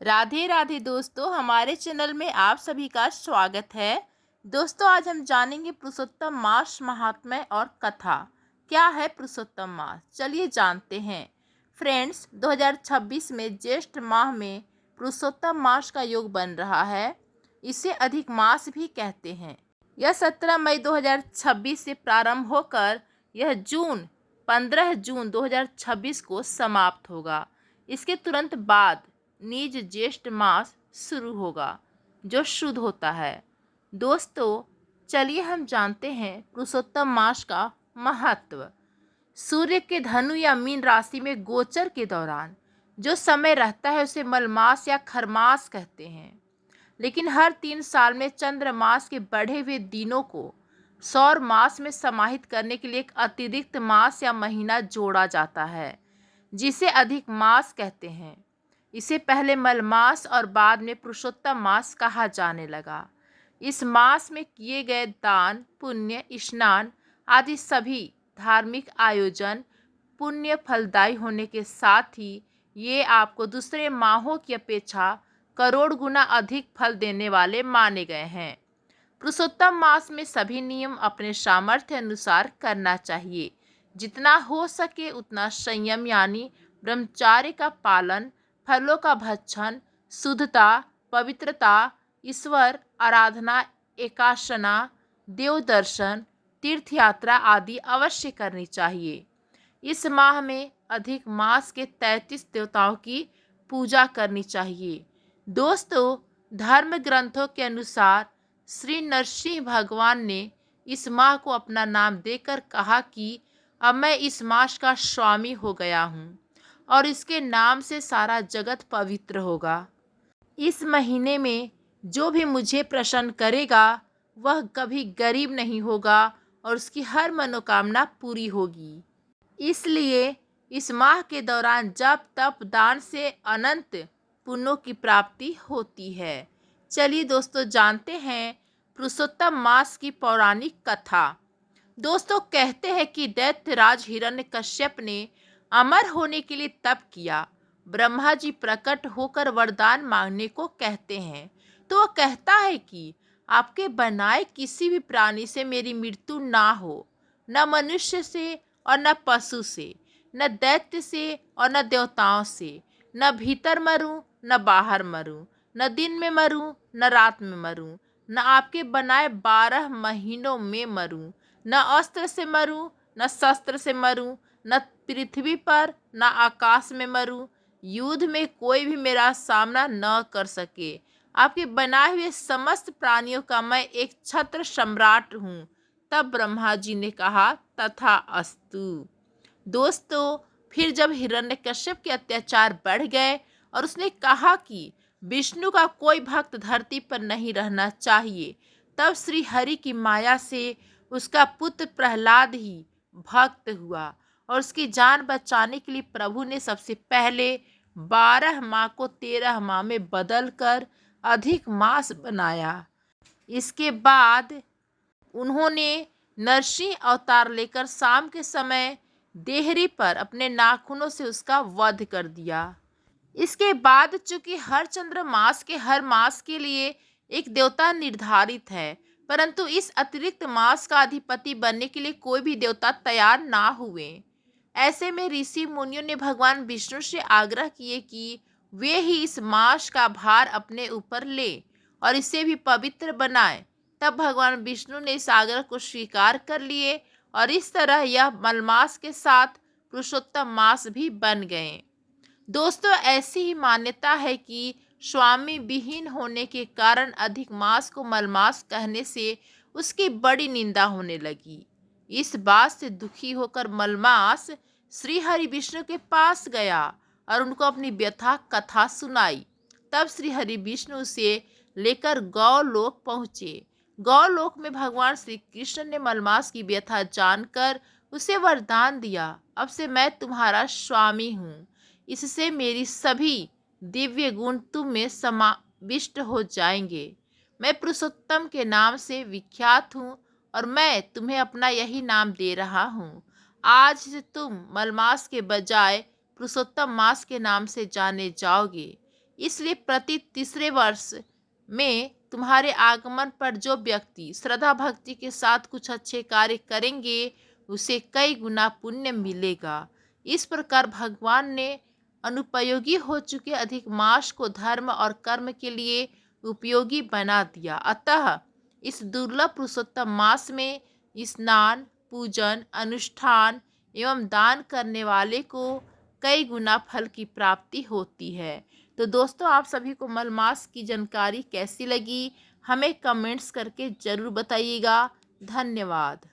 राधे राधे दोस्तों, हमारे चैनल में आप सभी का स्वागत है। दोस्तों, आज हम जानेंगे पुरुषोत्तम मास महात्म्य और कथा। क्या है पुरुषोत्तम मास, चलिए जानते हैं। फ्रेंड्स, 2026 में ज्येष्ठ माह में पुरुषोत्तम मास का योग बन रहा है। इसे अधिक मास भी कहते हैं। यह 17 मई 2026 से प्रारंभ होकर यह 15 जून 2026 को समाप्त होगा। इसके तुरंत बाद निज ज्येष्ठ मास शुरू होगा, जो शुद्ध होता है। दोस्तों, चलिए हम जानते हैं पुरुषोत्तम मास का महत्व। सूर्य के धनु या मीन राशि में गोचर के दौरान जो समय रहता है उसे मलमास या खरमास कहते हैं। लेकिन हर 3 साल में चंद्र मास के बढ़े हुए दिनों को सौर मास में समाहित करने के लिए एक अतिरिक्त मास या महीना जोड़ा जाता है, जिसे अधिक मास कहते हैं। इसे पहले मलमास और बाद में पुरुषोत्तम मास कहा जाने लगा। इस मास में किए गए दान, पुण्य, स्नान आदि सभी धार्मिक आयोजन पुण्य फलदायी होने के साथ ही ये आपको दूसरे माहों की अपेक्षा करोड़ गुना अधिक फल देने वाले माने गए हैं। पुरुषोत्तम मास में सभी नियम अपने सामर्थ्य अनुसार करना चाहिए। जितना हो सके उतना संयम यानी ब्रह्मचार्य का पालन, फलों का भक्षण, शुद्धता, पवित्रता, ईश्वर आराधना, एकासना, देव दर्शन, तीर्थ यात्रा आदि अवश्य करनी चाहिए। इस माह में अधिक मास के 33 देवताओं की पूजा करनी चाहिए। दोस्तों, धर्म ग्रंथों के अनुसार श्री नरसिंह भगवान ने इस माह को अपना नाम देकर कहा कि अब मैं इस मास का स्वामी हो गया हूँ और इसके नाम से सारा जगत पवित्र होगा। इस महीने में जो भी मुझे प्रसन्न करेगा वह कभी गरीब नहीं होगा और उसकी हर मनोकामना पूरी होगी। इसलिए इस माह के दौरान जप तप दान से अनंत पुण्यों की प्राप्ति होती है। चलिए दोस्तों, जानते हैं पुरुषोत्तम मास की पौराणिक कथा। दोस्तों, कहते हैं कि दैत्यराज हिरण्यकश्यप ने अमर होने के लिए तप किया। ब्रह्मा जी प्रकट होकर वरदान मांगने को कहते हैं, तो वह कहता है कि आपके बनाए किसी भी प्राणी से मेरी मृत्यु ना हो, न मनुष्य से और न पशु से, न दैत्य से और न देवताओं से, न भीतर मरूं न बाहर मरूं, न दिन में मरूं न रात में मरूं, न आपके बनाए 12 महीनों में मरूं, न अस्त्र से मरूं न शस्त्र से मरूं, न पृथ्वी पर न आकाश में मरूं, युद्ध में कोई भी मेरा सामना न कर सके। आपके बनाए हुए समस्त प्राणियों का मैं एक छत्र सम्राट हूँ। तब ब्रह्मा जी ने कहा, तथा अस्तु। दोस्तों, फिर जब हिरण्यकश्यप के अत्याचार बढ़ गए और उसने कहा कि विष्णु का कोई भक्त धरती पर नहीं रहना चाहिए, तब श्री हरि की माया से उसका पुत्र प्रहलाद ही भक्त हुआ और उसकी जान बचाने के लिए प्रभु ने सबसे पहले 12 माह को 13 माह में बदल कर अधिक मास बनाया। इसके बाद उन्होंने नरसिंह अवतार लेकर शाम के समय देहरी पर अपने नाखूनों से उसका वध कर दिया। इसके बाद चूंकि हर चंद्र मास के हर मास के लिए एक देवता निर्धारित है, परंतु इस अतिरिक्त मास का अधिपति बनने के लिए कोई भी देवता तैयार ना हुए। ऐसे में ऋषि मुनियों ने भगवान विष्णु से आग्रह किए कि वे ही इस मास का भार अपने ऊपर ले और इसे भी पवित्र बनाए। तब भगवान विष्णु ने इस आग्रह को स्वीकार कर लिए और इस तरह यह मलमास के साथ पुरुषोत्तम मास भी बन गए। दोस्तों, ऐसी ही मान्यता है कि स्वामी विहीन होने के कारण अधिक मास को मलमास कहने से उसकी बड़ी निंदा होने लगी। इस बात से दुखी होकर मलमास श्री हरि विष्णु के पास गया और उनको अपनी व्यथा कथा सुनाई। तब श्री हरि विष्णु से लेकर गौलोक पहुँचे। गौलोक में भगवान श्री कृष्ण ने मलमास की व्यथा जानकर उसे वरदान दिया, अब से मैं तुम्हारा स्वामी हूँ। इससे मेरी सभी दिव्य गुण तुम में समाविष्ट हो जाएंगे। मैं पुरुषोत्तम के नाम से विख्यात हूँ और मैं तुम्हें अपना यही नाम दे रहा हूँ। आज से तुम मलमास के बजाय पुरुषोत्तम मास के नाम से जाने जाओगे। इसलिए प्रति तीसरे वर्ष में तुम्हारे आगमन पर जो व्यक्ति श्रद्धा भक्ति के साथ कुछ अच्छे कार्य करेंगे उसे कई गुना पुण्य मिलेगा। इस प्रकार भगवान ने अनुपयोगी हो चुके अधिक मास को धर्म और कर्म के लिए उपयोगी बना दिया। अतः इस दुर्लभ पुरुषोत्तम मास में स्नान, पूजन, अनुष्ठान एवं दान करने वाले को कई गुना फल की प्राप्ति होती है। तो दोस्तों, आप सभी को मलमास की जानकारी कैसी लगी हमें कमेंट्स करके ज़रूर बताइएगा। धन्यवाद।